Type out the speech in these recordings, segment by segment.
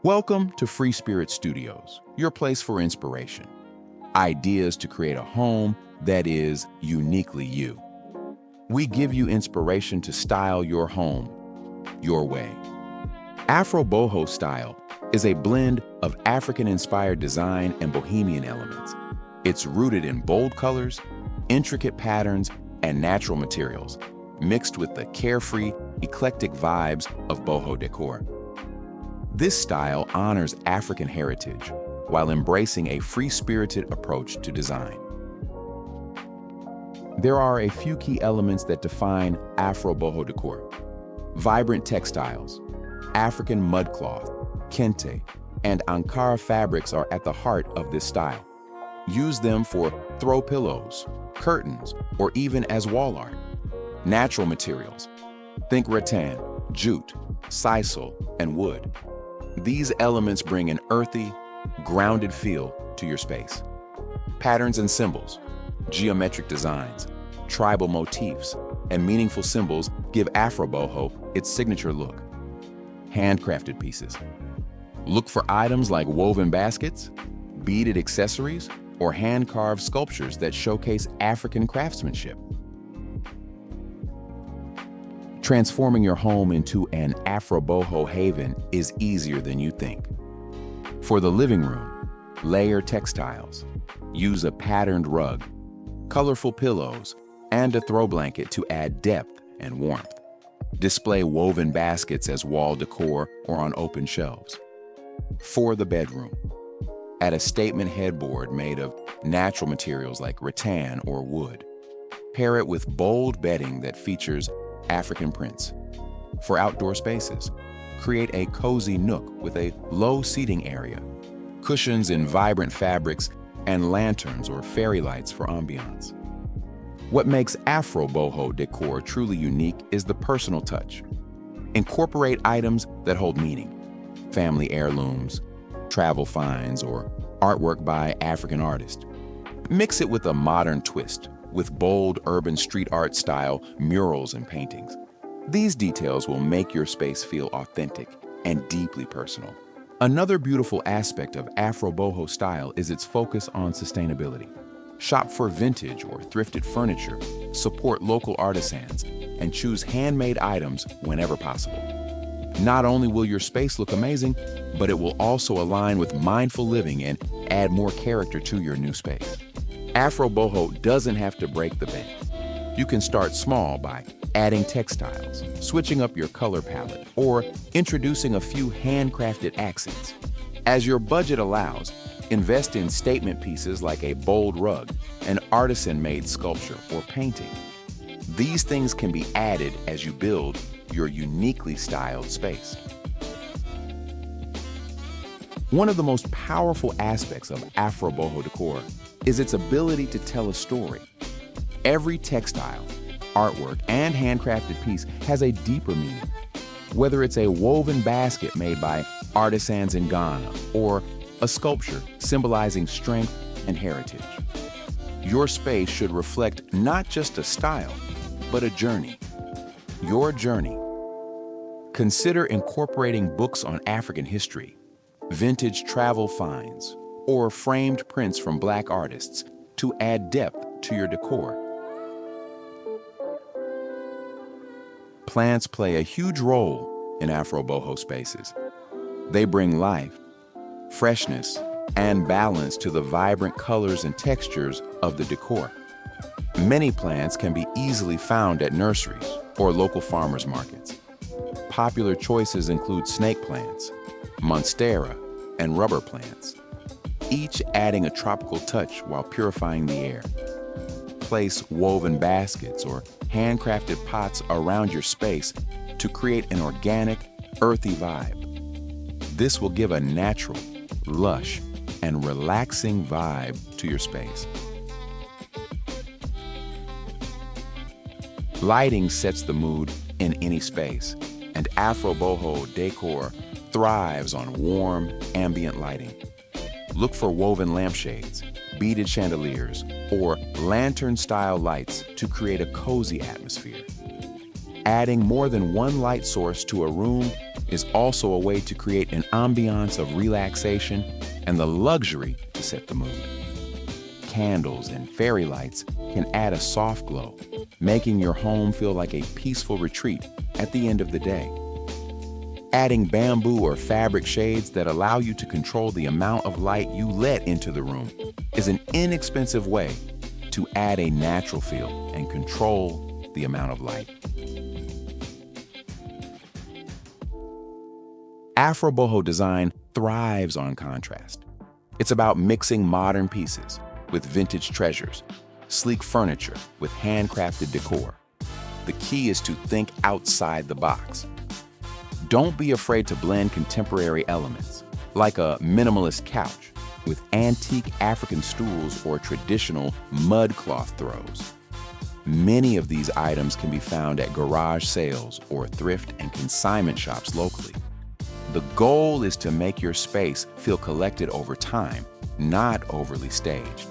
Welcome to Free Spirit Studios, your place for inspiration. Ideas to create a home that is uniquely you. We give you inspiration to style your home your way. Afro-Boho style is a blend of African-inspired design and Bohemian elements. It's rooted in bold colors, intricate patterns, and natural materials, mixed with the carefree, eclectic vibes of boho decor. This style honors African heritage while embracing a free-spirited approach to design. There are a few key elements that define Afro-Boho decor. Vibrant textiles, African mudcloth, Kente and Ankara fabrics are at the heart of this style. Use them for throw pillows, curtains, or even as wall art. Natural materials, think rattan, jute, sisal, and wood. These elements bring an earthy, grounded feel to your space. Patterns and symbols, geometric designs, tribal motifs, and meaningful symbols give Afro-Boho its signature look. Handcrafted pieces. Look for items like woven baskets, beaded accessories, or hand-carved sculptures that showcase African craftsmanship. Transforming your home into an Afro-Boho haven is easier than you think. For the living room, layer textiles. Use a patterned rug, colorful pillows, and a throw blanket to add depth and warmth. Display woven baskets as wall decor or on open shelves. For the bedroom, add a statement headboard made of natural materials like rattan or wood. Pair it with bold bedding that features African prints. For outdoor spaces, create a cozy nook with a low seating area, cushions in vibrant fabrics, and lanterns or fairy lights for ambiance. What makes Afro-Boho decor truly unique is the personal touch. Incorporate items that hold meaning, family heirlooms, travel finds, or artwork by African artists. Mix it with a modern twist, with bold urban street art style murals and paintings. These details will make your space feel authentic and deeply personal. Another beautiful aspect of Afro-Boho style is its focus on sustainability. Shop for vintage or thrifted furniture, support local artisans, and choose handmade items whenever possible. Not only will your space look amazing, but it will also align with mindful living and add more character to your new space. Afro-Boho doesn't have to break the bank. You can start small by adding textiles, switching up your color palette, or introducing a few handcrafted accents. As your budget allows, invest in statement pieces like a bold rug, an artisan-made sculpture, or painting. These things can be added as you build your uniquely styled space. One of the most powerful aspects of Afro-Boho decor is its ability to tell a story. Every textile, artwork, and handcrafted piece has a deeper meaning. Whether it's a woven basket made by artisans in Ghana or a sculpture symbolizing strength and heritage, your space should reflect not just a style, but a journey. Your journey. Consider incorporating books on African history, vintage travel finds, or framed prints from Black artists to add depth to your decor. Plants play a huge role in Afro-Boho spaces. They bring life, freshness, and balance to the vibrant colors and textures of the decor. Many plants can be easily found at nurseries or local farmers markets. Popular choices include snake plants, monstera, and rubber plants, each adding a tropical touch while purifying the air. Place woven baskets or handcrafted pots around your space to create an organic, earthy vibe. This will give a natural, lush, and relaxing vibe to your space. Lighting sets the mood in any space, and Afro-Boho decor thrives on warm, ambient lighting. Look for woven lampshades, beaded chandeliers, or lantern-style lights to create a cozy atmosphere. Adding more than one light source to a room is also a way to create an ambiance of relaxation and the luxury to set the mood. Candles and fairy lights can add a soft glow, making your home feel like a peaceful retreat at the end of the day. Adding bamboo or fabric shades that allow you to control the amount of light you let into the room is an inexpensive way to add a natural feel and control the amount of light. Afro-Boho Design thrives on contrast. It's about mixing modern pieces with vintage treasures, sleek furniture with handcrafted decor. The key is to think outside the box. Don't be afraid to blend contemporary elements, like a minimalist couch with antique African stools or traditional mud cloth throws. Many of these items can be found at garage sales or thrift and consignment shops locally. The goal is to make your space feel collected over time, not overly staged.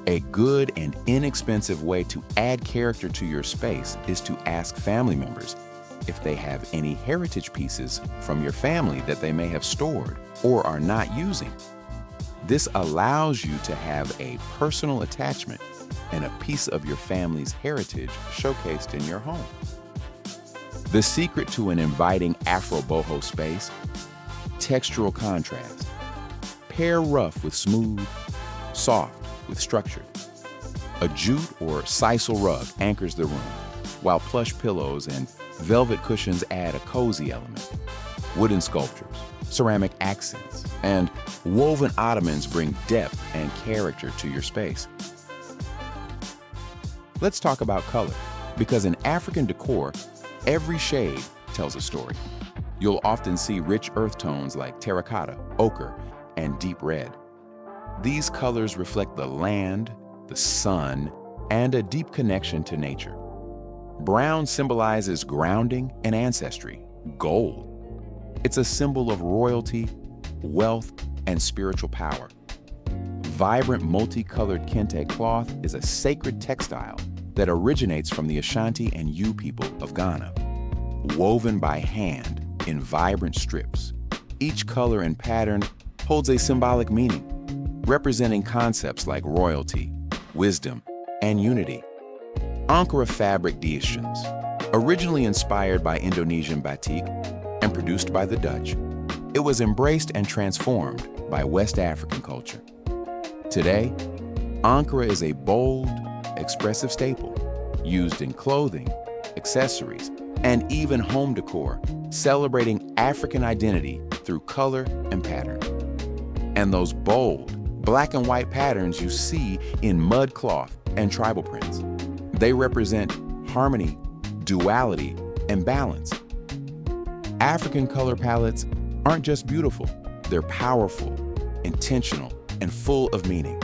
A good and inexpensive way to add character to your space is to ask family members if they have any heritage pieces from your family that they may have stored or are not using. This allows you to have a personal attachment and a piece of your family's heritage showcased in your home. The secret to an inviting Afro-Boho space: textural contrast. Pair rough with smooth, soft with structured. A jute or sisal rug anchors the room, while plush pillows and velvet cushions add a cozy element. Wooden sculptures, ceramic accents, and woven ottomans bring depth and character to your space. Let's talk about color, because in African decor, every shade tells a story. You'll often see rich earth tones like terracotta, ochre, and deep red. These colors reflect the land, the sun, and a deep connection to nature. Brown symbolizes grounding and ancestry. Gold, it's a symbol of royalty, wealth, and spiritual power. Vibrant multicolored kente cloth is a sacred textile that originates from the Ashanti and Yu people of Ghana. Woven by hand in vibrant strips, each color and pattern holds a symbolic meaning, representing concepts like royalty, wisdom, and unity. Ankara fabric diations, originally inspired by Indonesian batik and produced by the Dutch, it was embraced and transformed by West African culture. Today, Ankara is a bold, expressive staple used in clothing, accessories, and even home decor, celebrating African identity through color and pattern. And those bold, black and white patterns you see in mud cloth and tribal prints, they represent harmony, duality, and balance. African color palettes aren't just beautiful, they're powerful, intentional, and full of meaning.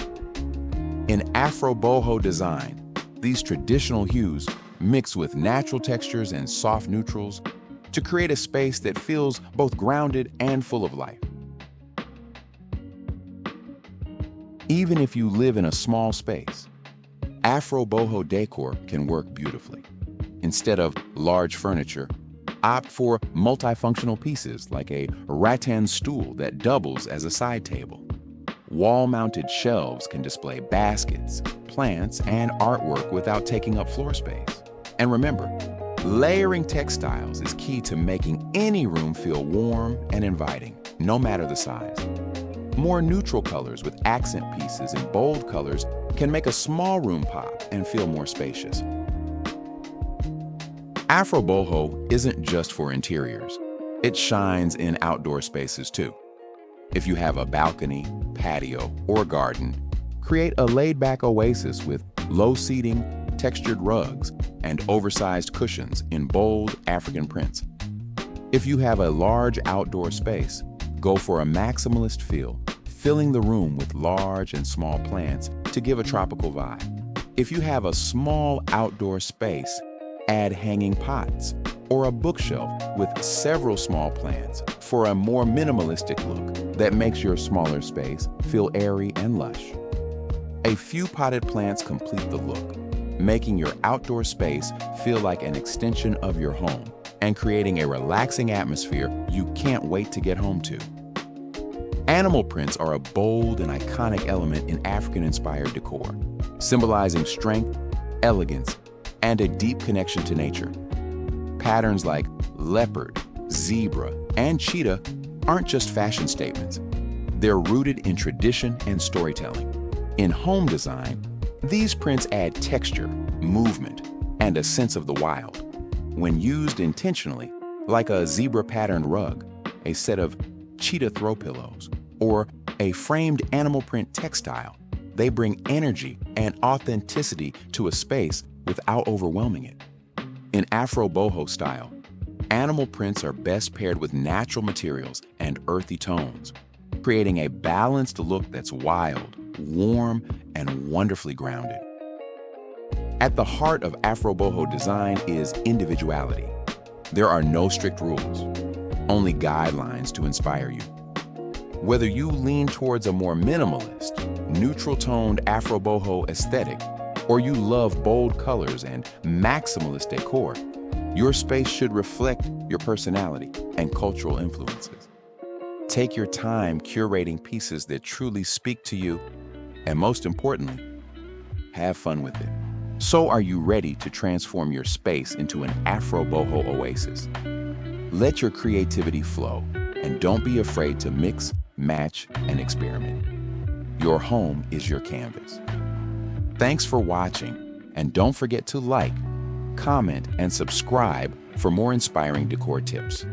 In Afro-Boho Design, these traditional hues mix with natural textures and soft neutrals to create a space that feels both grounded and full of life. Even if you live in a small space, Afro-Boho decor can work beautifully. Instead of large furniture, opt for multifunctional pieces like a rattan stool that doubles as a side table. Wall-mounted shelves can display baskets, plants, and artwork without taking up floor space. And remember, layering textiles is key to making any room feel warm and inviting, no matter the size. More neutral colors with accent pieces and bold colors can make a small room pop and feel more spacious. Afro-Boho isn't just for interiors. It shines in outdoor spaces too. If you have a balcony, patio, or garden, create a laid-back oasis with low seating, textured rugs, and oversized cushions in bold African prints. If you have a large outdoor space, go for a maximalist feel, filling the room with large and small plants to give a tropical vibe. If you have a small outdoor space, add hanging pots or a bookshelf with several small plants for a more minimalistic look that makes your smaller space feel airy and lush. A few potted plants complete the look, making your outdoor space feel like an extension of your home and creating a relaxing atmosphere you can't wait to get home to. Animal prints are a bold and iconic element in African-inspired decor, symbolizing strength, elegance, and a deep connection to nature. Patterns like leopard, zebra, and cheetah aren't just fashion statements. They're rooted in tradition and storytelling. In home design, these prints add texture, movement, and a sense of the wild. When used intentionally, like a zebra-patterned rug, a set of cheetah throw pillows, or a framed animal print textile, they bring energy and authenticity to a space without overwhelming it. In Afro-Boho style, animal prints are best paired with natural materials and earthy tones, creating a balanced look that's wild, warm, and wonderfully grounded. At the heart of Afro-Boho design is individuality. There are no strict rules, only guidelines to inspire you. Whether you lean towards a more minimalist, neutral-toned Afro-Boho aesthetic, or you love bold colors and maximalist decor, your space should reflect your personality and cultural influences. Take your time curating pieces that truly speak to you, and most importantly, have fun with it. So are you ready to transform your space into an Afro-Boho oasis? Let your creativity flow, and don't be afraid to mix, match, and experiment. Your home is your canvas. Thanks for watching, and don't forget to like, comment, and subscribe for more inspiring decor tips.